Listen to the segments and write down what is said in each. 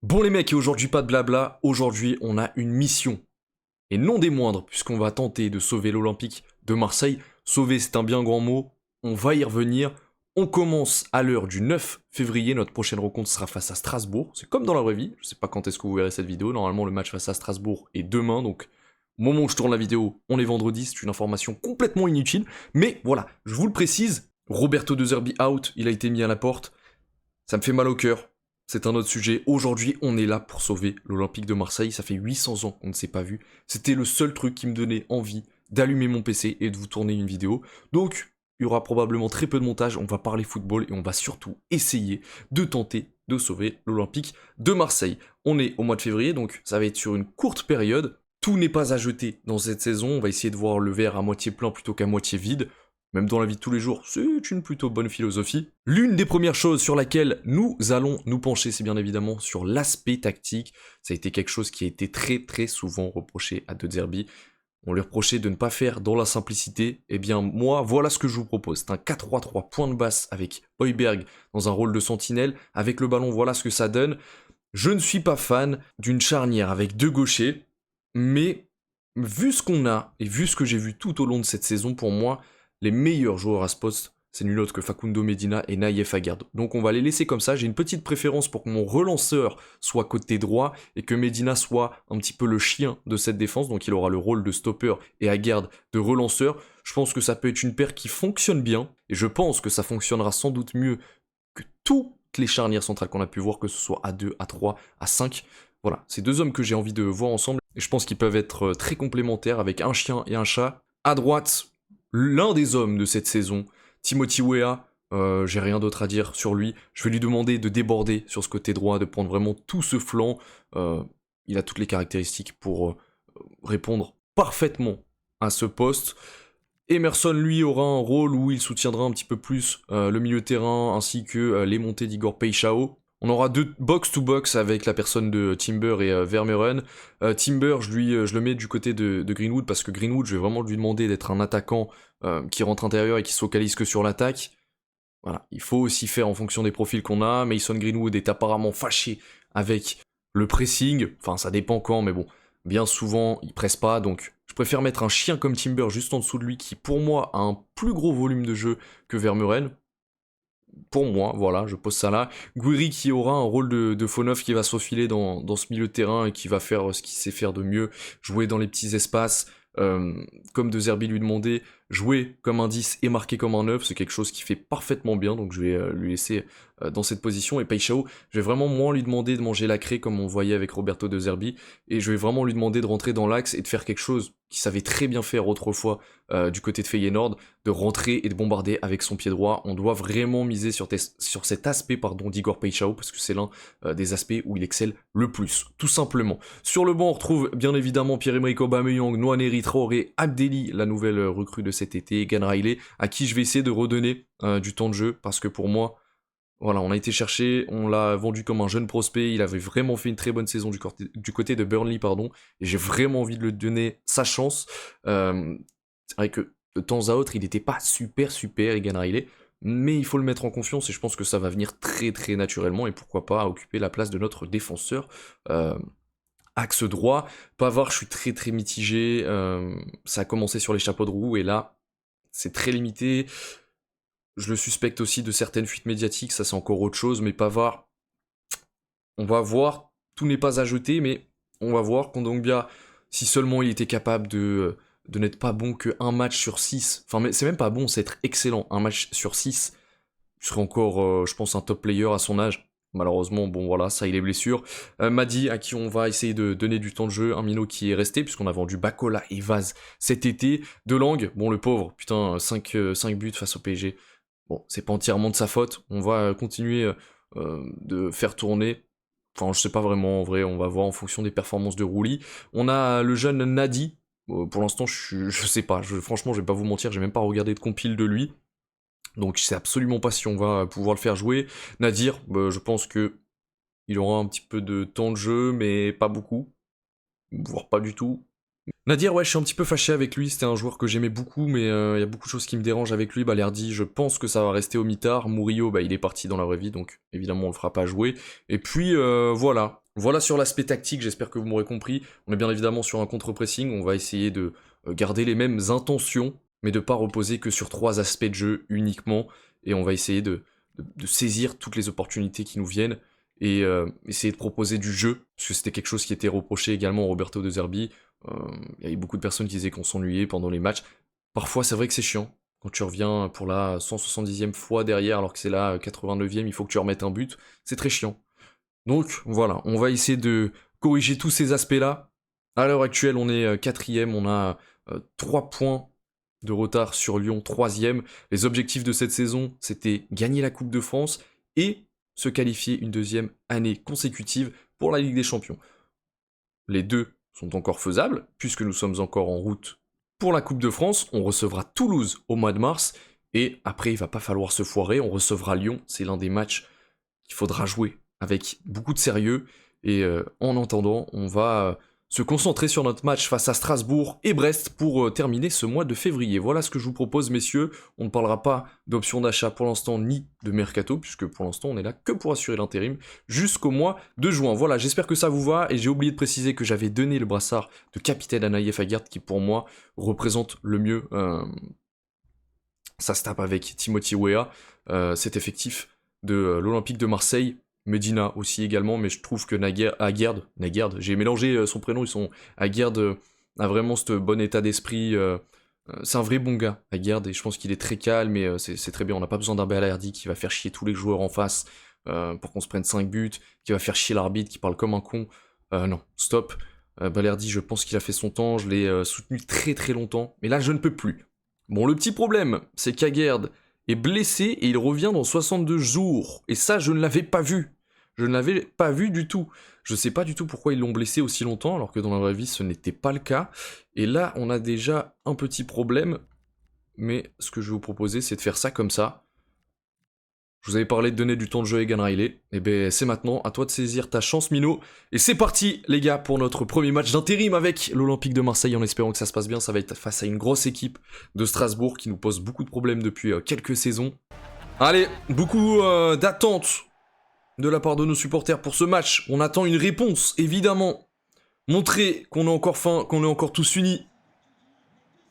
Bon les mecs, et aujourd'hui pas de blabla, aujourd'hui on a une mission. Et non des moindres, puisqu'on va tenter de sauver l'Olympique de Marseille. Sauver c'est un bien grand mot, on va y revenir. On commence à l'heure du 9 février, notre prochaine rencontre sera face à Strasbourg. C'est comme dans la vraie vie, je sais pas quand est-ce que vous verrez cette vidéo, normalement le match face à Strasbourg est demain, donc au moment où je tourne la vidéo, on est vendredi, c'est une information complètement inutile. Mais voilà, je vous le précise, Roberto De Zerbi out, il a été mis à la porte. Ça me fait mal au cœur. C'est un autre sujet. Aujourd'hui, on est là pour sauver l'Olympique de Marseille. Ça fait 800 ans qu'on ne s'est pas vu. C'était le seul truc qui me donnait envie d'allumer mon PC et de vous tourner une vidéo. Donc, il y aura probablement très peu de montage. On va parler football et on va surtout essayer de tenter de sauver l'Olympique de Marseille. On est au mois de février, donc ça va être sur une courte période. Tout n'est pas à jeter dans cette saison. On va essayer de voir le verre à moitié plein plutôt qu'à moitié vide. Même dans la vie de tous les jours, c'est une plutôt bonne philosophie. L'une des premières choses sur laquelle nous allons nous pencher, c'est bien évidemment sur l'aspect tactique. Ça a été quelque chose qui a été très souvent reproché à De Zerbi. On lui reprochait de ne pas faire dans la simplicité. Eh bien moi, voilà ce que je vous propose. C'est un 4-3-3 point de basse avec Højbjerg dans un rôle de sentinelle. Avec le ballon, voilà ce que ça donne. Je ne suis pas fan d'une charnière avec deux gauchers, mais vu ce qu'on a et vu ce que j'ai vu tout au long de cette saison, pour moi, les meilleurs joueurs à ce poste, c'est nul autre que Facundo Medina et Naïef Aguerd. Donc on va les laisser comme ça. J'ai une petite préférence pour que mon relanceur soit côté droit et que Medina soit un petit peu le chien de cette défense. Donc il aura le rôle de stopper et Aguerd de relanceur. Je pense que ça peut être une paire qui fonctionne bien et je pense que ça fonctionnera sans doute mieux que toutes les charnières centrales qu'on a pu voir, que ce soit à 2, à 3, à 5. Voilà, c'est deux hommes que j'ai envie de voir ensemble et je pense qu'ils peuvent être très complémentaires avec un chien et un chat. À droite, l'un des hommes de cette saison, Timothy Weah, j'ai rien d'autre à dire sur lui. Je vais lui demander de déborder sur ce côté droit, de prendre vraiment tout ce flanc. Il a toutes les caractéristiques pour répondre parfaitement à ce poste. Emerson, lui, aura un rôle où il soutiendra un petit peu plus le milieu de terrain ainsi que les montées d'Igor Peixao. On aura deux box-to-box avec la personne de Timber et Vermeuren. Timber, je le mets du côté de Greenwood parce que Greenwood, je vais vraiment lui demander d'être un attaquant qui rentre intérieur et qui se focalise que sur l'attaque. Voilà, il faut aussi faire en fonction des profils qu'on a. Mason Greenwood est apparemment fâché avec le pressing. Enfin, ça dépend quand, mais bon, bien souvent, il presse pas. Donc, je préfère mettre un chien comme Timber juste en dessous de lui qui, pour moi, a un plus gros volume de jeu que Vermeuren. Pour moi, voilà, je pose ça là. Gouiri qui aura un rôle de faux neuf qui va se faufiler dans ce milieu de terrain et qui va faire ce qu'il sait faire de mieux, jouer dans les petits espaces, comme De Zerbi lui demandait, jouer comme un 10 et marquer comme un 9, c'est quelque chose qui fait parfaitement bien, donc je vais lui laisser dans cette position. Et Peixao, je vais vraiment moins lui demander de manger la craie comme on voyait avec Roberto De Zerbi, et je vais vraiment lui demander de rentrer dans l'axe et de faire quelque chose qu'il savait très bien faire autrefois du côté de Feyenoord, de rentrer et de bombarder avec son pied droit. On doit vraiment miser sur cet aspect d'Igor Peixao, parce que c'est l'un des aspects où il excelle le plus, tout simplement. Sur le banc, on retrouve bien évidemment Pierre-Emerick Aubameyang, Nwaneri Traoré, Abdelli, la nouvelle recrue de cet été, Gan Riley, à qui je vais essayer de redonner du temps de jeu, parce que pour moi, voilà, on a été chercher, on l'a vendu comme un jeune prospect, il avait vraiment fait une très bonne saison du côté de Burnley, pardon, et j'ai vraiment envie de lui donner sa chance. C'est vrai que de temps à autre, il n'était pas super, Egan Riley, mais il faut le mettre en confiance et je pense que ça va venir très naturellement et pourquoi pas occuper la place de notre défenseur. Axe droit, Pavard, je suis très mitigé, ça a commencé sur les chapeaux de roue et là, c'est très limité. Je le suspecte aussi de certaines fuites médiatiques, ça c'est encore autre chose, mais Pavard, on va voir, tout n'est pas à jeter, mais on va voir Kondogbia, si seulement il était capable de n'être pas bon qu'un match sur 6, enfin mais c'est même pas bon, c'est être excellent, un match sur 6, je serais encore, je pense, un top player à son âge. Malheureusement, bon voilà, ça il est blessure. Madi, à qui on va essayer de donner du temps de jeu, un minot qui est resté, puisqu'on a vendu Bacola et Vaz cet été. De Langue, bon le pauvre, putain, 5 buts face au PSG. Bon, c'est pas entièrement de sa faute, on va continuer de faire tourner. Enfin, je sais pas vraiment, en vrai, on va voir en fonction des performances de Rouli. On a le jeune Nadi, pour l'instant, je sais pas, franchement, je vais pas vous mentir, j'ai même pas regardé de compile de lui. Donc je sais absolument pas si on va pouvoir le faire jouer. Nadir, je pense que il aura un petit peu de temps de jeu, mais pas beaucoup, voire pas du tout. Nadir, ouais, je suis un petit peu fâché avec lui, c'était un joueur que j'aimais beaucoup, mais il y a beaucoup de choses qui me dérangent avec lui. Balerdi, je pense que ça va rester au mitard. Murillo, il est parti dans la vraie vie, donc évidemment on le fera pas jouer. Et puis voilà, Voilà sur l'aspect tactique, j'espère que vous m'aurez compris. On est bien évidemment sur un contre-pressing, on va essayer de garder les mêmes intentions, mais de ne pas reposer que sur 3 aspects de jeu uniquement, et on va essayer de saisir toutes les opportunités qui nous viennent, et essayer de proposer du jeu, parce que c'était quelque chose qui était reproché également à Roberto De Zerbi. Il y avait beaucoup de personnes qui disaient qu'on s'ennuyait pendant les matchs. Parfois c'est vrai que c'est chiant, quand tu reviens pour la 170e fois derrière, alors que c'est la 89e, il faut que tu remettes un but, c'est très chiant. Donc voilà, on va essayer de corriger tous ces aspects-là. À l'heure actuelle, on est 4ème, on a 3 points de retard sur Lyon, 3ème. Les objectifs de cette saison, c'était gagner la Coupe de France et se qualifier une 2e année consécutive pour la Ligue des Champions. Les deux sont encore faisables, puisque nous sommes encore en route pour la Coupe de France. On recevra Toulouse au mois de mars, et après il va pas falloir se foirer, on recevra Lyon, c'est l'un des matchs qu'il faudra jouer avec beaucoup de sérieux, et en attendant, on va se concentrer sur notre match face à Strasbourg et Brest pour terminer ce mois de février. Voilà ce que je vous propose, messieurs. On ne parlera pas d'options d'achat pour l'instant, ni de mercato, puisque pour l'instant, on est là que pour assurer l'intérim jusqu'au mois de juin. Voilà, j'espère que ça vous va, et j'ai oublié de préciser que j'avais donné le brassard de capitaine à Naïef Aguerd, qui pour moi représente le mieux. Ça se tape avec Timothy Weah, cet effectif de l'Olympique de Marseille. Medina aussi également, mais je trouve que Aguerd, j'ai mélangé son prénom, Aguerd a vraiment ce bon état d'esprit, c'est un vrai bon gars, Aguerd, et je pense qu'il est très calme, et c'est très bien, on n'a pas besoin d'un Balerdi qui va faire chier tous les joueurs en face pour qu'on se prenne 5 buts, qui va faire chier l'arbitre, qui parle comme un con, non, stop, Balerdi, je pense qu'il a fait son temps, je l'ai soutenu très très longtemps, mais là je ne peux plus. Bon, le petit problème, c'est qu'Aguerd est blessé et il revient dans 62 jours. Et ça, je ne l'avais pas vu. Je ne l'avais pas vu du tout. Je sais pas du tout pourquoi ils l'ont blessé aussi longtemps, alors que dans la vraie vie, ce n'était pas le cas. Et là, on a déjà un petit problème. Mais ce que je vais vous proposer, c'est de faire ça comme ça. Je vous avais parlé de donner du temps de jeu à Egan Riley. Et ben c'est maintenant, à toi de saisir ta chance, Mino. Et c'est parti, les gars, pour notre premier match d'intérim avec l'Olympique de Marseille, en espérant que ça se passe bien. Ça va être face à une grosse équipe de Strasbourg qui nous pose beaucoup de problèmes depuis quelques saisons. Allez, beaucoup d'attentes de la part de nos supporters pour ce match. On attend une réponse, évidemment. Montrer qu'on est encore fin, qu'on est encore tous unis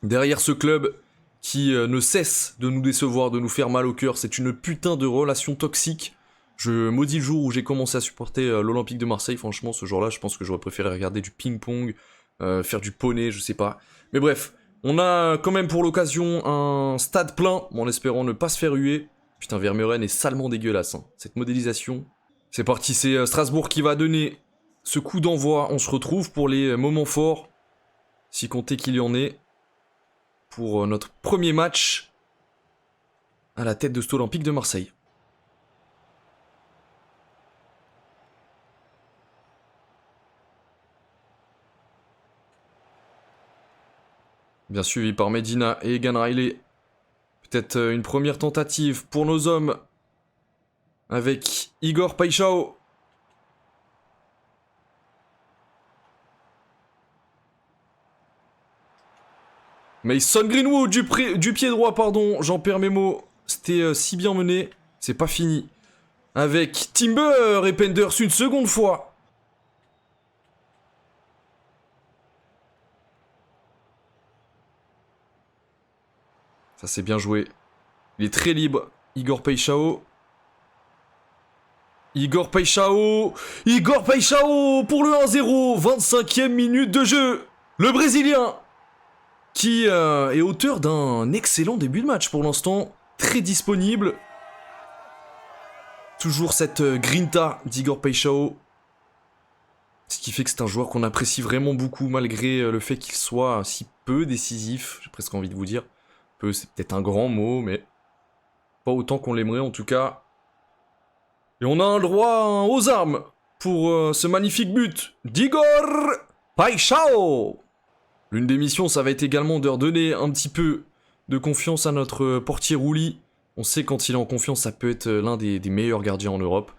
derrière ce club qui ne cesse de nous décevoir, de nous faire mal au cœur. C'est une putain de relation toxique. Je maudis le jour où j'ai commencé à supporter l'Olympique de Marseille. Franchement, ce jour-là, je pense que j'aurais préféré regarder du ping-pong, faire du poney, je sais pas. Mais bref, on a quand même pour l'occasion un stade plein, en espérant ne pas se faire huer. Putain, Vermeuren est salement dégueulasse, hein. Cette modélisation. C'est parti, c'est Strasbourg qui va donner ce coup d'envoi. On se retrouve pour les moments forts, si compter qu'il y en ait, pour notre premier match à la tête de cet Olympique de Marseille. Bien suivi par Medina et Egan Riley. Peut-être une première tentative pour nos hommes avec Igor Paixão. Mason Greenwood du pied droit, pardon, j'en perds mes mots. C'était si bien mené, c'est pas fini. Avec Timber et Penders une seconde fois. Ça c'est bien joué. Il est très libre, Igor Paixão. Igor Paixão pour le 1-0, 25e minute de jeu. Le Brésilien qui est auteur d'un excellent début de match pour l'instant, très disponible. Toujours cette grinta d'Igor Paixão. Ce qui fait que c'est un joueur qu'on apprécie vraiment beaucoup malgré le fait qu'il soit si peu décisif, j'ai presque envie de vous dire. Peu, c'est peut-être un grand mot, mais pas autant qu'on l'aimerait en tout cas. Et on a un droit aux armes pour ce magnifique but d'Igor Paixão. L'une des missions, ça va être également de redonner un petit peu de confiance à notre portier Rouli. On sait quand il est en confiance, ça peut être l'un des meilleurs gardiens en Europe.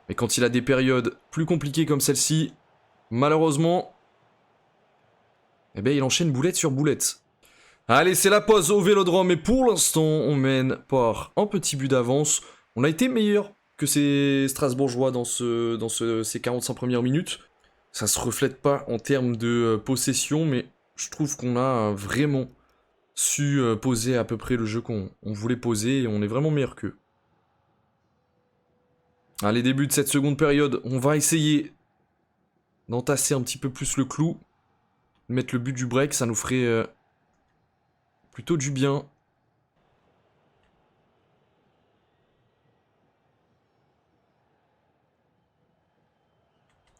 Mais quand il a des périodes plus compliquées comme celle-ci, malheureusement, eh ben, il enchaîne boulette sur boulette. Allez, c'est la pause au Vélodrome, et pour l'instant, on mène par un petit but d'avance. On a été meilleur que ces Strasbourgeois dans ces 45 premières minutes. Ça se reflète pas en termes de possession, mais je trouve qu'on a vraiment su poser à peu près le jeu qu'on voulait poser et on est vraiment meilleur qu'eux. Allez, début de cette seconde période, on va essayer d'entasser un petit peu plus le clou. Mettre le but du break, ça nous ferait plutôt du bien.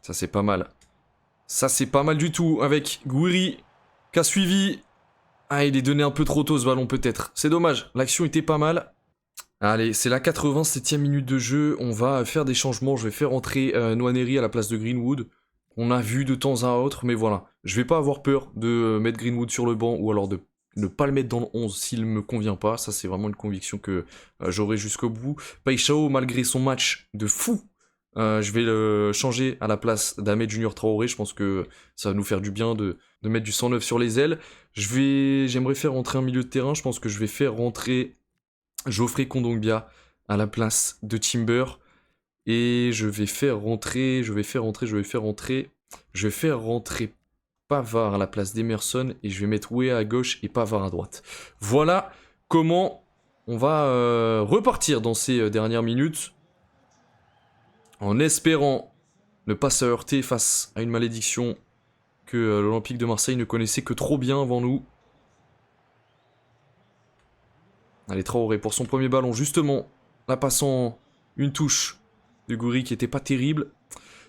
Ça c'est pas mal. Ça c'est pas mal du tout avec Gouiri qui a suivi. Ah, il est donné un peu trop tôt ce ballon peut-être. C'est dommage, l'action était pas mal. Allez, c'est la 87e minute de jeu. On va faire des changements. Je vais faire entrer Nwaneri à la place de Greenwood. On a vu de temps à autre, mais voilà. Je vais pas avoir peur de mettre Greenwood sur le banc ou alors de ne pas le mettre dans le 11 s'il me convient pas. Ça, c'est vraiment une conviction que j'aurai jusqu'au bout. Paixão, malgré son match de fou, je vais le changer à la place d'Ahmed Junior Traoré. Je pense que ça va nous faire du bien de mettre du 109 sur les ailes. J'aimerais faire rentrer un milieu de terrain. Je pense que je vais faire rentrer Geoffrey Kondogbia à la place de Timber. Et je vais faire rentrer Pavard à la place d'Emerson. Et je vais mettre Wea à gauche et Pavard à droite. Voilà comment on va repartir dans ces dernières minutes. En espérant ne pas se heurter face à une malédiction que l'Olympique de Marseille ne connaissait que trop bien avant nous. Allez, Traoré pour son premier ballon, justement, la passant une touche de Gouiri qui était pas terrible.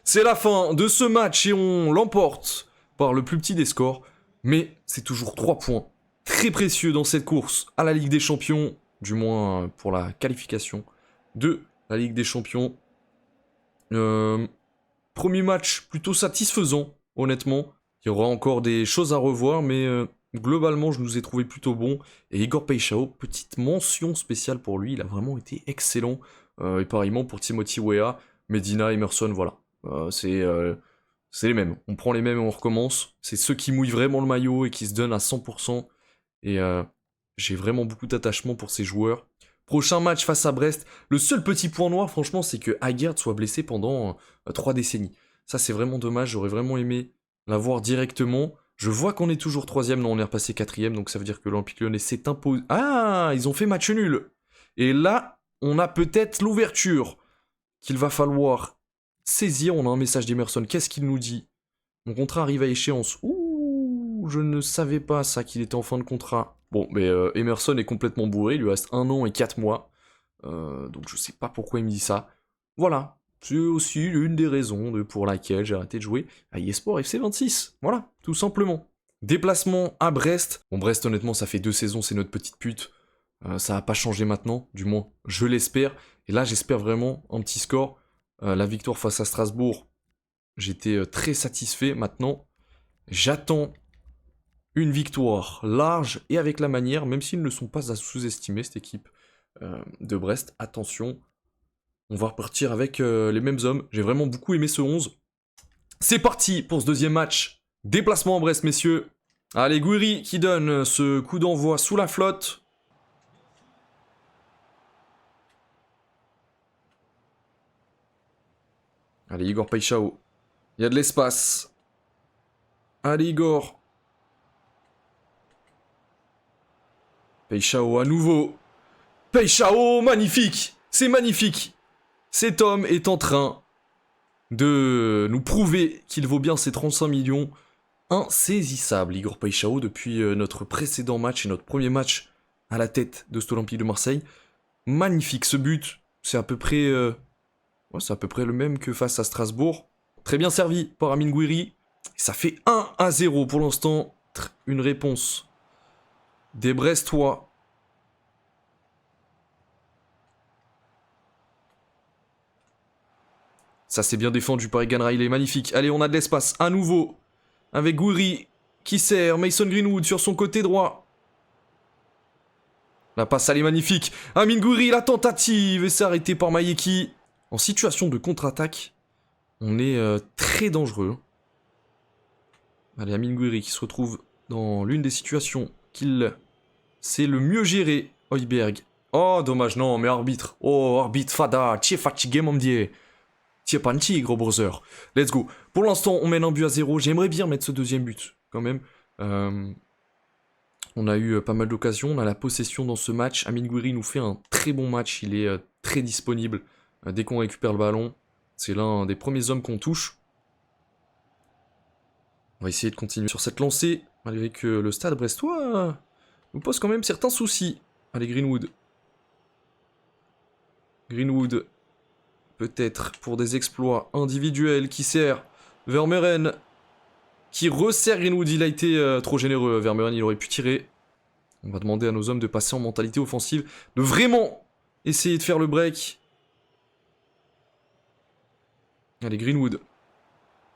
C'est la fin de ce match et on l'emporte par le plus petit des scores. Mais c'est toujours 3 points très précieux dans cette course à la Ligue des Champions, du moins pour la qualification de la Ligue des Champions. Premier match plutôt satisfaisant, honnêtement. Il y aura encore des choses à revoir, mais globalement, je nous ai trouvé plutôt bon. Et Igor Paixão, petite mention spéciale pour lui, il a vraiment été excellent. Et pareillement pour Timothy Weah, Medina, Emerson, voilà. C'est les mêmes. On prend les mêmes et on recommence. C'est ceux qui mouillent vraiment le maillot et qui se donnent à 100%. Et j'ai vraiment beaucoup d'attachement pour ces joueurs. Prochain match face à Brest. Le seul petit point noir, franchement, c'est que Haggard soit blessé pendant 3 décennies. Ça, c'est vraiment dommage. J'aurais vraiment aimé la voir directement. Je vois qu'on est toujours 3ème. Non, on est repassé 4ème. Donc ça veut dire que l'Olympique Lyonnais s'est imposé. Ah, ils ont fait match nul. Et là, on a peut-être l'ouverture qu'il va falloir saisir. On a un message d'Emerson. Qu'est-ce qu'il nous dit? Mon contrat arrive à échéance. Ouh, je ne savais pas ça, qu'il était en fin de contrat. Bon, mais Emerson est complètement bourré, il lui reste 1 an et 4 mois. Donc je sais pas pourquoi il me dit ça. Voilà, c'est aussi une des raisons pour laquelle j'ai arrêté de jouer à eSport FC 26. Voilà, tout simplement. Déplacement à Brest. Bon, Brest, honnêtement, ça fait 2 saisons, c'est notre petite pute. Ça va pas changer maintenant, du moins, je l'espère. Et là, j'espère vraiment un petit score. La victoire face à Strasbourg, j'étais très satisfait. Maintenant, j'attends une victoire large et avec la manière, même s'ils ne sont pas à sous-estimer, cette équipe de Brest. Attention, on va repartir avec les mêmes hommes. J'ai vraiment beaucoup aimé ce 11. C'est parti pour ce deuxième match. Déplacement à Brest, messieurs. Allez, Gouiri qui donne ce coup d'envoi sous la flotte. Allez, Igor Paixão. Il y a de l'espace. Allez, Igor. Paixão à nouveau. Paixão, magnifique. C'est magnifique. Cet homme est en train de nous prouver qu'il vaut bien ses 35 millions. Insaisissable, Igor Paixão, depuis notre précédent match et notre premier match à la tête de cet Olympique de Marseille. Magnifique, ce but. C'est à peu près... c'est à peu près le même que face à Strasbourg. Très bien servi par Amine Gouiri. Ça fait 1-0 pour l'instant. Une réponse des Brestois. Ça c'est bien défendu par Egan Riley, magnifique. Allez, on a de l'espace à nouveau. Avec Gouiri qui sert Mason Greenwood sur son côté droit. La passe, elle est magnifique. Amine Gouiri, la tentative. Et c'est arrêté par Mayeki. En situation de contre-attaque, on est très dangereux. Allez, Amine Gouiri qui se retrouve dans l'une des situations qu'il sait le mieux gérer. Højbjerg Oh, dommage, non, mais arbitre. Oh, arbitre, fada, tu es fatigué, mon dieu. Tu es pas un tigre, brother. Let's go. Pour l'instant, on mène un but à 0. J'aimerais bien mettre ce deuxième but, quand même. On a eu pas mal d'occasions. On a la possession dans ce match. Amine Gouiri nous fait un très bon match. Il est très disponible dès qu'on récupère le ballon. C'est l'un des premiers hommes qu'on touche. On va essayer de continuer sur cette lancée, malgré que le stade brestois nous pose quand même certains soucis. Allez, Greenwood. Greenwood, peut-être pour des exploits individuels, qui sert Vermeuren, qui resserre Greenwood. Il a été trop généreux, Vermeuren, il aurait pu tirer. On va demander à nos hommes de passer en mentalité offensive, de vraiment essayer de faire le break. Allez, Greenwood.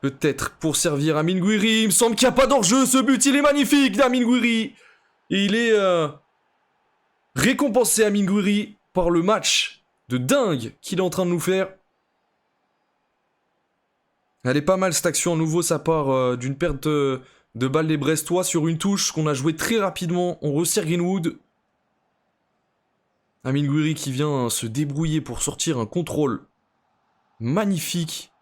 Peut-être pour servir Amine Gouiri. Il me semble qu'il n'y a pas d'hors-jeu. Ce but, il est magnifique d'Amine Gouiri. Et il est récompensé, Amine Gouiri, par le match de dingue qu'il est en train de nous faire. Elle est pas mal cette action à nouveau. Ça part d'une perte de balle des Brestois sur une touche qu'on a joué très rapidement. On resserre Greenwood. Amine Gouiri qui vient se débrouiller pour sortir un contrôle magnifique.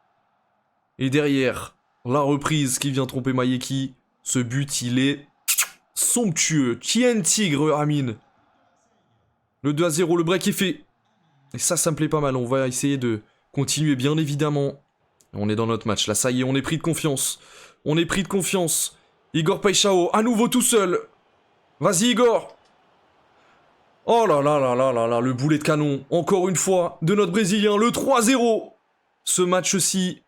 Et derrière, la reprise qui vient tromper Mayeki. Ce but, il est somptueux. Qui est un tigre, Amine? Le 2-0, le break est fait. Et ça me plaît pas mal. On va essayer de continuer, bien évidemment. On est dans notre match. Là, ça y est, on est pris de confiance. On est pris de confiance. Igor Paixão, à nouveau tout seul. Vas-y, Igor. Oh là là là là là là, le boulet de canon. Encore une fois, de notre Brésilien, le 3-0. Ce match-ci,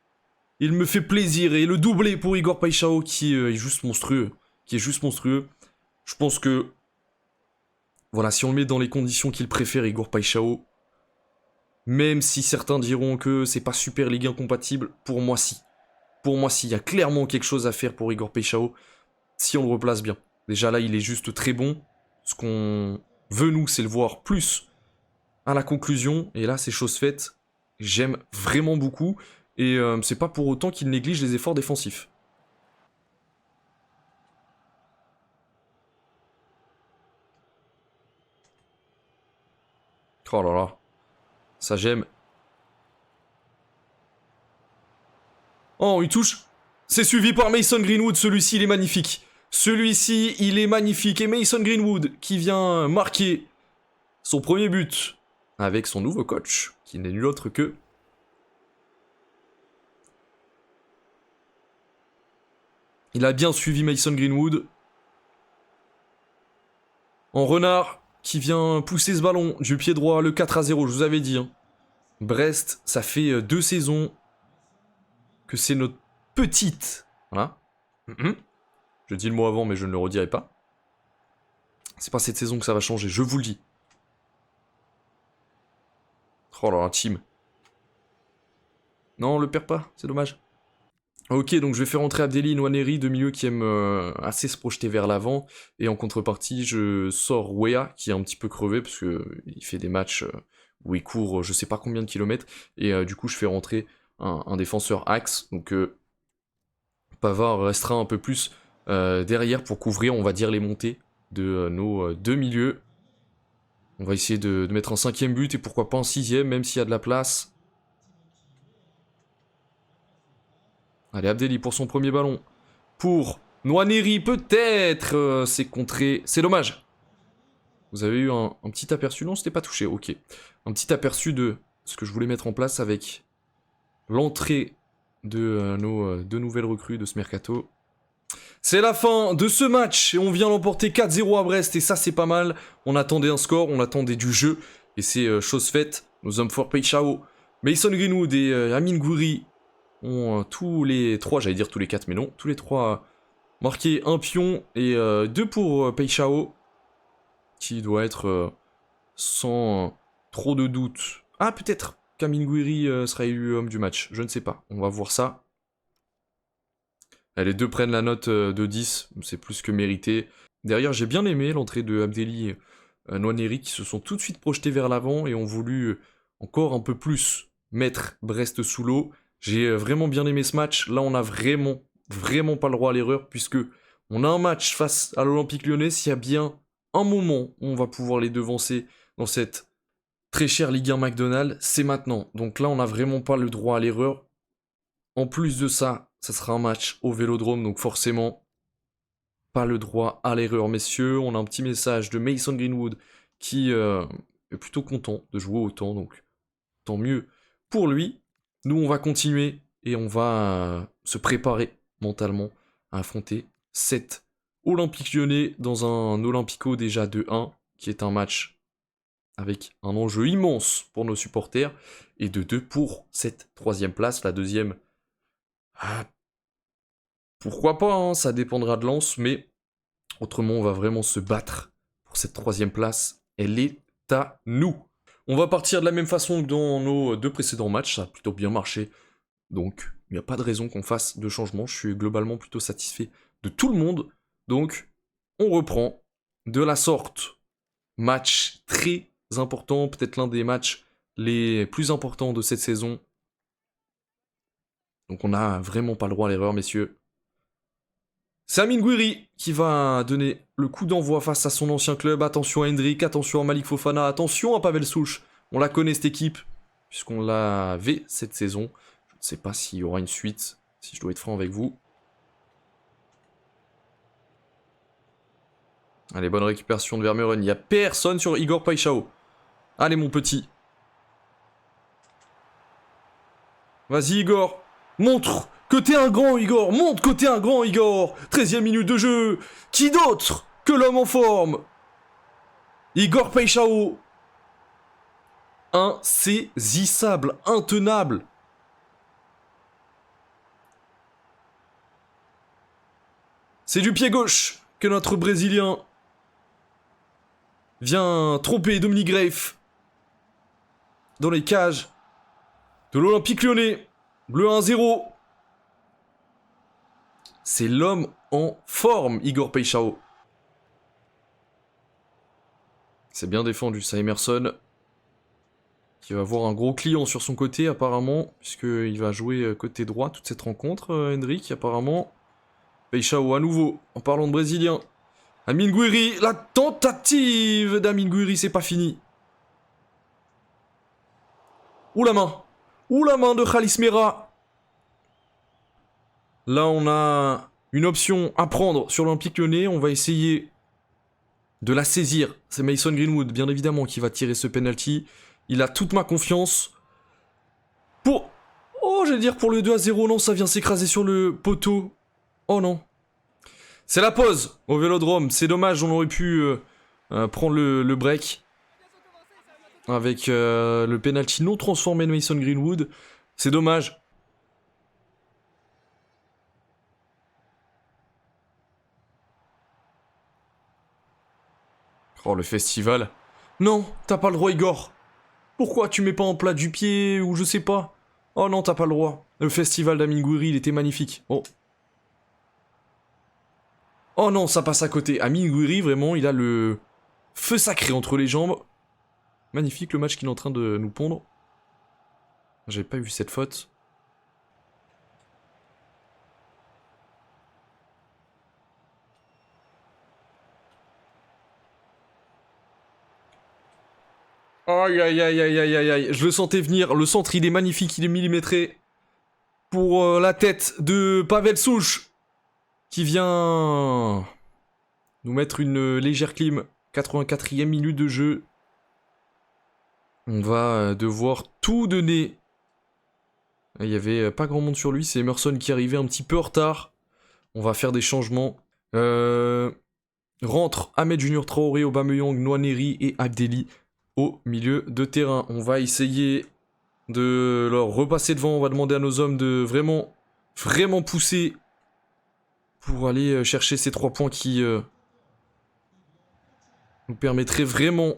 il me fait plaisir. Et le doublé pour Igor Paixão qui est juste monstrueux. Je pense que... Voilà, si on le met dans les conditions qu'il préfère, Igor Paixão, même si certains diront que c'est pas Super Ligue 1 compatible, pour moi si. Pour moi si, il y a clairement quelque chose à faire pour Igor Paixão, si on le replace bien. Déjà là, il est juste très bon. Ce qu'on veut, nous, c'est le voir plus à la conclusion. Et là, c'est chose faite. J'aime vraiment beaucoup. Et c'est pas pour autant qu'il néglige les efforts défensifs. Oh là là. Ça j'aime. Oh, il touche. C'est suivi par Mason Greenwood. Celui-ci, il est magnifique. Celui-ci, il est magnifique. Et Mason Greenwood qui vient marquer son premier but avec son nouveau coach, qui n'est nul autre que... Il a bien suivi Mason Greenwood. En renard, qui vient pousser ce ballon du pied droit, le 4-0, je vous avais dit. Hein. Brest, ça fait 2 saisons que c'est notre petite... Voilà. Je dis le mot avant, mais je ne le redirai pas. C'est pas cette saison que ça va changer, je vous le dis. Oh là là, team. Non, on le perd pas, c'est dommage. Ok, donc je vais faire entrer Abdelli Nwaneri, deux milieux qui aiment assez se projeter vers l'avant. Et en contrepartie, je sors Wea, qui est un petit peu crevé, parce qu'il fait des matchs où il court je sais pas combien de kilomètres. Et du coup, je fais rentrer un défenseur axe. Donc Pavard restera un peu plus derrière pour couvrir, on va dire, les montées de nos deux milieux. On va essayer de mettre un 5e but, et pourquoi pas un 6e, même s'il y a de la place. Allez, Abdelli pour son premier ballon. Pour Nwaneri, peut-être. C'est contré. C'est dommage. Vous avez eu un petit aperçu. Non, c'était pas touché. Ok. Un petit aperçu de ce que je voulais mettre en place avec l'entrée de nos deux nouvelles recrues de ce mercato. C'est la fin de ce match. Et on vient l'emporter 4-0 à Brest. Et ça, c'est pas mal. On attendait un score. On attendait du jeu. Et c'est chose faite. Nos hommes forts Paixão, Mason Greenwood et Amine Gouiri ont tous les 3, j'allais dire tous les 4, mais non, tous les 3 marqué un pion et 2 pour Paixão, qui doit être sans trop de doute. Ah, peut-être qu'Amine Gouiri sera élu homme du match, je ne sais pas, on va voir ça. Les deux prennent la note de 10, c'est plus que mérité. Derrière, j'ai bien aimé l'entrée de Abdelli Nwaneri, qui se sont tout de suite projetés vers l'avant et ont voulu encore un peu plus mettre Brest sous l'eau. J'ai vraiment bien aimé ce match. Là, on a vraiment pas le droit à l'erreur, puisque on a un match face à l'Olympique Lyonnais. S'il y a bien un moment où on va pouvoir les devancer dans cette très chère Ligue 1 McDonald's, c'est maintenant. Donc là, on n'a vraiment pas le droit à l'erreur. En plus de ça, ça sera un match au Vélodrome, donc forcément, pas le droit à l'erreur, messieurs. On a un petit message de Mason Greenwood qui est plutôt content de jouer autant, donc tant mieux pour lui. Nous, on va continuer et on va se préparer mentalement à affronter cet Olympique Lyonnais dans un Olympico déjà 2-1, qui est un match avec un enjeu immense pour nos supporters, et de 2 pour cette 3e place. La deuxième, pourquoi pas, hein, ça dépendra de Lens, mais autrement, on va vraiment se battre pour cette 3e place. Elle est à nous. On va partir de la même façon que dans nos 2 précédents matchs, ça a plutôt bien marché. Donc, il n'y a pas de raison qu'on fasse de changement. Je suis globalement plutôt satisfait de tout le monde. Donc, on reprend de la sorte. Match très important, peut-être l'un des matchs les plus importants de cette saison. Donc, on n'a vraiment pas le droit à l'erreur, messieurs. C'est Amine Gouiri qui va donner le coup d'envoi face à son ancien club. Attention à Hendrik, attention à Malik Fofana, attention à Pavel Souch. On la connaît cette équipe, puisqu'on l'avait cette saison. Je ne sais pas s'il y aura une suite, si je dois être franc avec vous. Allez, bonne récupération de Vermeuren. Il n'y a personne sur Igor Paixão. Allez, mon petit. Vas-y, Igor. Montre que t'es un grand, Igor. Montre que t'es un grand, Igor. 13e minute de jeu. Qui d'autre que l'homme en forme? Igor Paixão. Insaisissable, intenable. C'est du pied gauche que notre Brésilien vient tromper Dominique Greif dans les cages de l'Olympique Lyonnais. Bleu 1-0. C'est l'homme en forme, Igor Paixão. C'est bien défendu, ça, Emerson. Qui va avoir un gros client sur son côté, apparemment, puisqu'il va jouer côté droit toute cette rencontre, Hendrik, apparemment. Paixão à nouveau, en parlant de Brésilien. Amine Gouiri, la tentative d'Amine Gouiri, c'est pas fini. Ouh la main de Khalis Mera. Là, on a une option à prendre sur l'Olympique Lyonnais. On va essayer de la saisir. C'est Mason Greenwood, bien évidemment, qui va tirer ce penalty. Il a toute ma confiance. Pour... Oh, j'allais dire pour le 2-0. Non, ça vient s'écraser sur le poteau. Oh non. C'est la pause au Vélodrome. C'est dommage, on aurait pu prendre le break. Avec le penalty non transformé de Mason Greenwood. C'est dommage. Oh, le festival. Non, t'as pas le droit, Igor. Pourquoi tu mets pas en plat du pied ou je sais pas? Oh non, t'as pas le droit. Le festival d'Amine Gouiri, il était magnifique. Oh. Oh non, ça passe à côté. Amine Gouiri, vraiment, il a le feu sacré entre les jambes. Magnifique le match qu'il est en train de nous pondre. J'avais pas vu cette faute. Aïe aïe aïe aïe aïe aïe aïe. Je le sentais venir. Le centre, il est magnifique, il est millimétré. Pour la tête de Pavel Souch. Qui vient nous mettre une légère clim. 84e minute de jeu. On va devoir tout donner. Il n'y avait pas grand monde sur lui. C'est Emerson qui arrivait un petit peu en retard. On va faire des changements. Rentre Ahmed Junior Traoré, Aubameyang, Nwaneri et Abdelli au milieu de terrain. On va essayer de leur repasser devant. On va demander à nos hommes de vraiment pousser pour aller chercher ces 3 points qui nous permettraient vraiment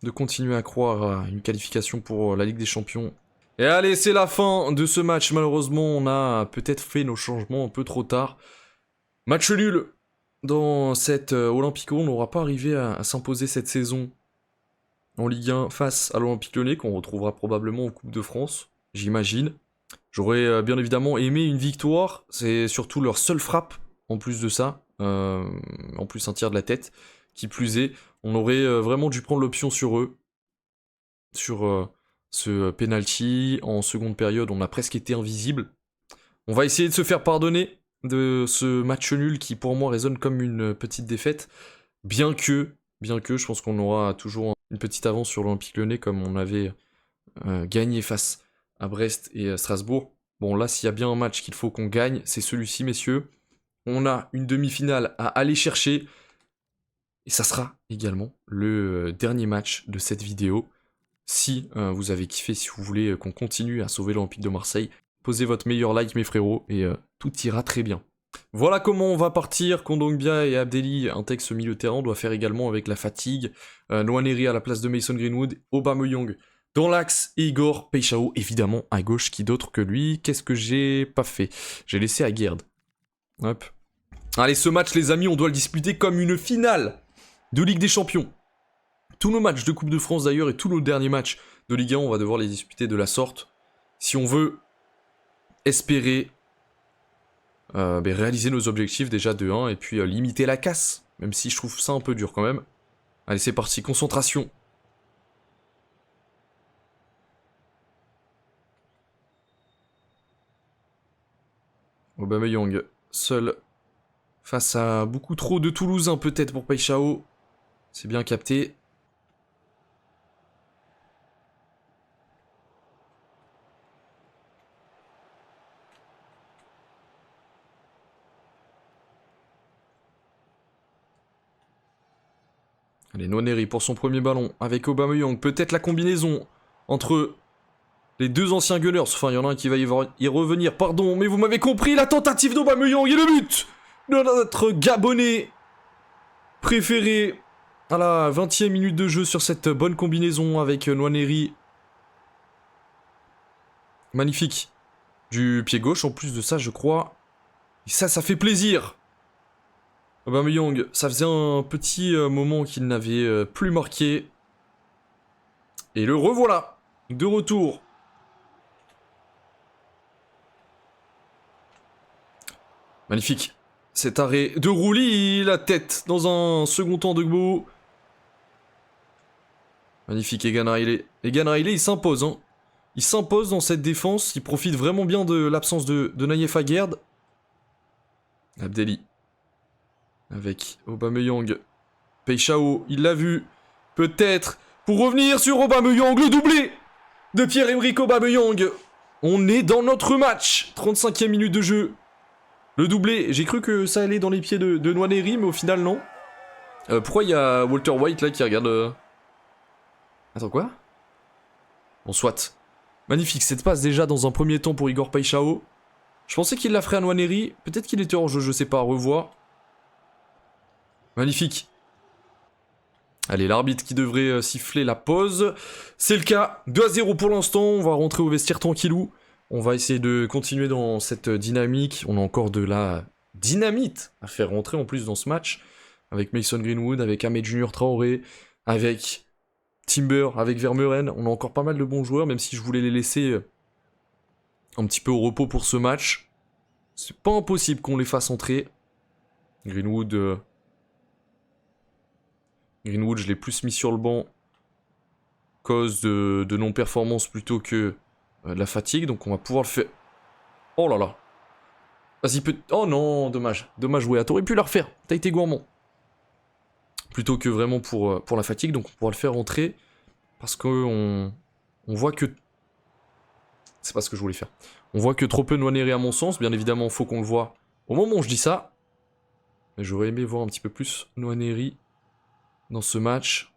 de continuer à croire à une qualification pour la Ligue des Champions. Et allez, c'est la fin de ce match. Malheureusement, on a peut-être fait nos changements un peu trop tard. Match nul dans cette Olympico. On n'aura pas arrivé à s'imposer cette saison en Ligue 1 face à l'Olympique Lyonnais, qu'on retrouvera probablement en Coupe de France, j'imagine. J'aurais bien évidemment aimé une victoire. C'est surtout leur seule frappe, en plus de ça. En plus un tir de la tête. Qui plus est, On aurait vraiment dû prendre l'option sur eux. Sur ce penalty. En seconde période, on a presque été invisible. On va essayer de se faire pardonner de ce match nul qui pour moi résonne comme une petite défaite. Bien que, je pense qu'on aura toujours une petite avance sur l'Olympique Lyonnais comme on avait gagné face à Brest et Strasbourg. Bon là, s'il y a bien un match qu'il faut qu'on gagne, c'est celui-ci, messieurs. On a une demi-finale à aller chercher. Et ça sera également le dernier match de cette vidéo. Si vous avez kiffé, si vous voulez qu'on continue à sauver l'Olympique de Marseille, posez votre meilleur like mes frérots et tout ira très bien. Voilà comment on va partir. Kondogbia et Abdelli intègrent ce milieu de terrain. On doit faire également avec la fatigue. Nwaneri à la place de Mason Greenwood. Aubameyang dans l'axe. Et Igor Paixão évidemment à gauche. Qui d'autre que lui? Qu'est-ce que j'ai pas fait? J'ai laissé à Guerd. Hop. Allez, ce match les amis, on doit le disputer comme une finale de Ligue des Champions. Tous nos matchs de Coupe de France d'ailleurs et tous nos derniers matchs de Ligue 1, on va devoir les disputer de la sorte. Si on veut espérer réaliser nos objectifs déjà de 1 et puis limiter la casse. Même si je trouve ça un peu dur quand même. Allez, c'est parti, concentration. Aubameyang, seul face à beaucoup trop de Toulousains peut-être pour Paixão. C'est bien capté. Allez, Nwaneri pour son premier ballon avec Aubameyang. Peut-être la combinaison entre les deux anciens Gunners. Enfin, il y en a un qui va y revenir. Pardon, mais vous m'avez compris. La tentative d'Aubameyang et le but de notre Gabonais préféré à la 20e minute de jeu sur cette bonne combinaison avec Nwaneri. Magnifique. Du pied gauche en plus de ça, je crois. Et ça fait plaisir. Aubameyang, ça faisait un petit moment qu'il n'avait plus marqué. Et le revoilà. De retour. Magnifique. Cet arrêt de Rouli, la tête dans un second temps de Gbo. Magnifique Egan Riley. Egan Riley, il s'impose. Hein. Il s'impose dans cette défense. Il profite vraiment bien de l'absence de Naïef Aguerd. Abdelli. Avec Aubameyang. Paixão, il l'a vu. Peut-être. Pour revenir sur Aubameyang, le doublé de Pierre-Emerick Aubameyang. On est dans notre match. 35e minute de jeu. Le doublé, j'ai cru que ça allait dans les pieds de Nwaneri, mais au final, non. Pourquoi il y a Walter White, là, qui regarde... Attends, quoi? Bon, soit. Magnifique, cette passe déjà dans un premier temps pour Igor Paixão. Je pensais qu'il la ferait à Nwaneri. Peut-être qu'il était hors jeu, je sais pas, à revoir. Magnifique. Allez, l'arbitre qui devrait siffler la pause. C'est le cas. 2-0 pour l'instant. On va rentrer au vestiaire tranquillou. On va essayer de continuer dans cette dynamique. On a encore de la dynamite à faire rentrer en plus dans ce match. Avec Mason Greenwood, avec Ahmed Junior Traoré, avec Timber, avec Vermeuren. On a encore pas mal de bons joueurs, même si je voulais les laisser un petit peu au repos pour ce match. C'est pas impossible qu'on les fasse entrer. Greenwood, je l'ai plus mis sur le banc cause de non-performance plutôt que de la fatigue, donc on va pouvoir le faire. Oh là là. Vas-y, oh non, dommage. Dommage, ouais, t'aurais pu la refaire. T'as été gourmand. Plutôt que vraiment pour la fatigue, donc on pourra le faire rentrer. Parce qu'on voit que... C'est pas ce que je voulais faire. On voit que trop peu Nwaneri à mon sens. Bien évidemment, faut qu'on le voit au moment où je dis ça. Mais j'aurais aimé voir un petit peu plus Nwaneri dans ce match.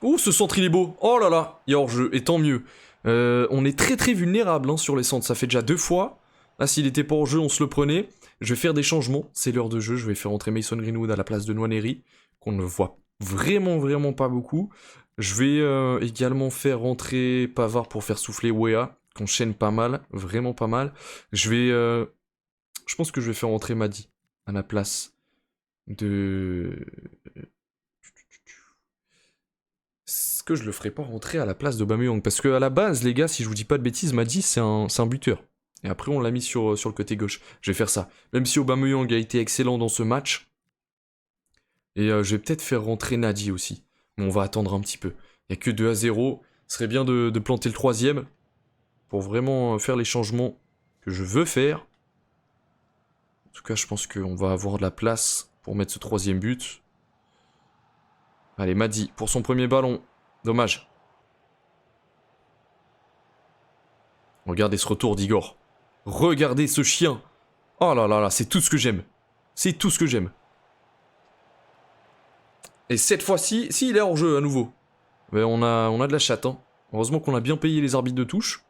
Ouh, ce centre il est beau. Oh là là, il y a hors-jeu, et tant mieux. On est très très vulnérable hein, sur les centres, ça fait déjà 2 fois. Là, s'il était pas hors-jeu, on se le prenait. Je vais faire des changements, c'est l'heure de jeu. Je vais faire entrer Mason Greenwood à la place de Nwaneri, qu'on ne voit vraiment pas beaucoup. Je vais également faire rentrer Pavard pour faire souffler Wea, qu'on chaîne pas mal, vraiment pas mal. Je pense que je vais faire rentrer Madi à la place de... Est-ce que je le ferai pas rentrer à la place d'Aubameyang? Parce que à la base, les gars, si je vous dis pas de bêtises, Madi, c'est un buteur. Et après, on l'a mis sur le côté gauche. Je vais faire ça. Même si Aubameyang a été excellent dans ce match. Et je vais peut-être faire rentrer Nadi aussi. Mais on va attendre un petit peu. Il n'y a que 2-0. Ce serait bien de planter le 3e. Pour vraiment faire les changements que je veux faire. En tout cas, je pense qu'on va avoir de la place pour mettre ce 3e but. Allez, Madi pour son premier ballon. Dommage. Regardez ce retour d'Igor. Regardez ce chien. Oh là là là, c'est tout ce que j'aime. C'est tout ce que j'aime. Et cette fois-ci, il est hors jeu à nouveau. Mais on a de la chatte, hein. Heureusement qu'on a bien payé les arbitres de touche.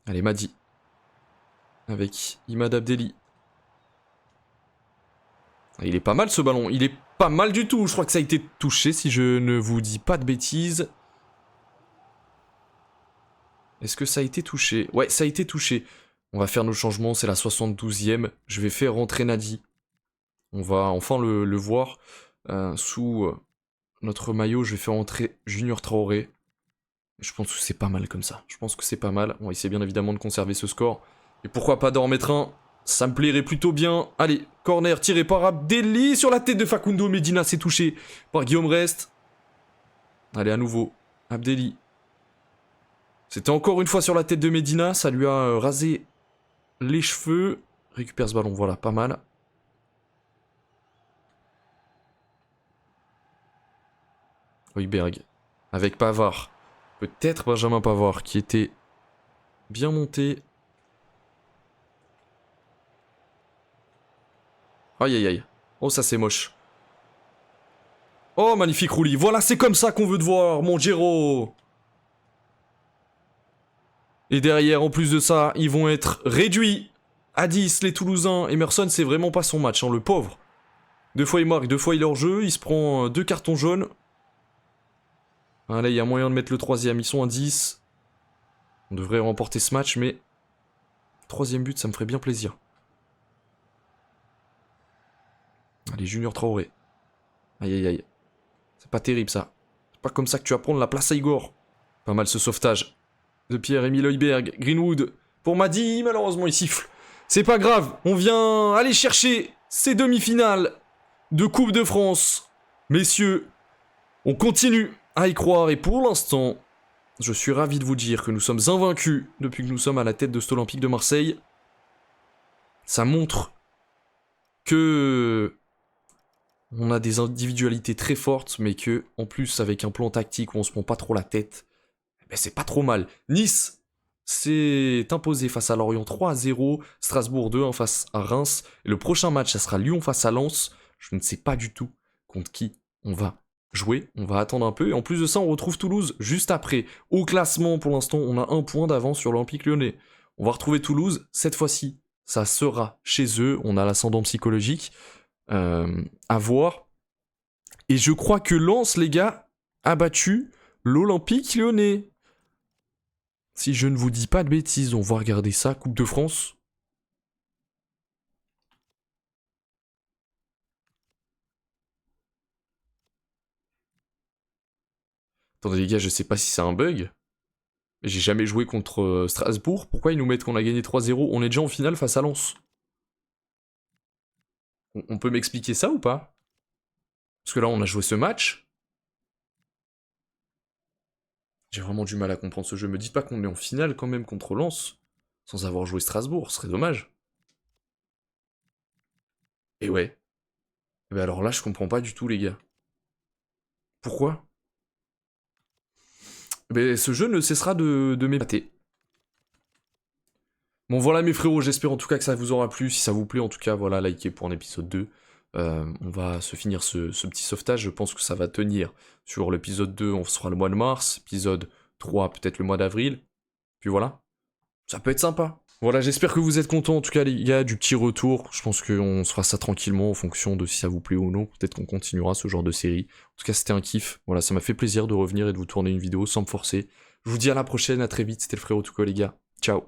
Allez, Madi. Avec Imad Abdelli. Il est pas mal ce ballon. Il est pas mal du tout. Je crois que ça a été touché si je ne vous dis pas de bêtises. Est-ce que ça a été touché? Ouais, ça a été touché. On va faire nos changements. C'est la 72e. Je vais faire rentrer Nadi. On va enfin le voir. Sous notre maillot, je vais faire rentrer Junior Traoré. Je pense que c'est pas mal comme ça. Je pense que c'est pas mal. On va essayer bien évidemment de conserver ce score. Et pourquoi pas d'en remettre un? Ça me plairait plutôt bien. Allez, corner tiré par Abdelli sur la tête de Facundo Medina. C'est touché par Guillaume Rest. Allez, à nouveau. Abdelli. C'était encore une fois sur la tête de Medina. Ça lui a rasé les cheveux. Récupère ce ballon. Voilà, pas mal. Højbjerg. Avec Pavard. Peut-être Benjamin Pavard qui était bien monté. Aïe aïe aïe. Oh, ça c'est moche. Oh, magnifique Rouli. Voilà, c'est comme ça qu'on veut te voir, mon Giro. Et derrière, en plus de ça, ils vont être réduits à 10, les Toulousains. Emerson, c'est vraiment pas son match, hein, le pauvre. 2 fois il marque, 2 fois il est hors jeu. Il se prend 2 cartons jaunes. Allez, il y a moyen de mettre le 3e. Ils sont à 10. On devrait remporter ce match, mais... 3e but, ça me ferait bien plaisir. Allez, Junior Traoré. Aïe aïe aïe. C'est pas terrible ça. C'est pas comme ça que tu vas prendre la place à Igor. Pas mal ce sauvetage. De Pierre-Emile Højbjerg. Greenwood. Pour Madi, malheureusement il siffle. C'est pas grave. On vient aller chercher ces demi-finales de Coupe de France. Messieurs, on continue à y croire. Et pour l'instant, je suis ravi de vous dire que nous sommes invaincus depuis que nous sommes à la tête de cet Olympique de Marseille. Ça montre que... on a des individualités très fortes, mais que, en plus, avec un plan tactique où on se prend pas trop la tête, ben c'est pas trop mal. Nice s'est imposé face à Lorient 3-0, Strasbourg 2-1 face à Reims, et le prochain match, ça sera Lyon face à Lens. Je ne sais pas du tout contre qui on va jouer, on va attendre un peu, et en plus de ça, on retrouve Toulouse juste après. Au classement, pour l'instant, on a 1 point d'avance sur l'Olympique Lyonnais. On va retrouver Toulouse, cette fois-ci, ça sera chez eux, on a l'ascendant psychologique. À voir. Et je crois que Lens, les gars, a battu l'Olympique Lyonnais. Si je ne vous dis pas de bêtises, on va regarder ça. Coupe de France. Attendez les gars, je sais pas si c'est un bug. J'ai jamais joué contre Strasbourg. Pourquoi ils nous mettent qu'on a gagné 3-0? On est déjà en finale face à Lens. On peut m'expliquer ça ou pas? Parce que là, on a joué ce match. J'ai vraiment du mal à comprendre ce jeu. Me dites pas qu'on est en finale quand même contre Lens, sans avoir joué Strasbourg, ce serait dommage. Et ouais. Et ben alors là, je comprends pas du tout, les gars. Pourquoi? Ben, ce jeu ne cessera de m'épater. Bon voilà mes frérots, j'espère en tout cas que ça vous aura plu. Si ça vous plaît, en tout cas, voilà, likez pour un épisode 2. On va se finir ce petit sauvetage. Je pense que ça va tenir sur l'épisode 2, on sera le mois de mars. Épisode 3, peut-être le mois d'avril. Puis voilà. Ça peut être sympa. Voilà, j'espère que vous êtes contents, en tout cas les gars, du petit retour. Je pense qu'on se fera ça tranquillement en fonction de si ça vous plaît ou non. Peut-être qu'on continuera ce genre de série. En tout cas, c'était un kiff. Voilà, ça m'a fait plaisir de revenir et de vous tourner une vidéo sans me forcer. Je vous dis à la prochaine, à très vite. C'était le frérot Tuco, les gars. Ciao.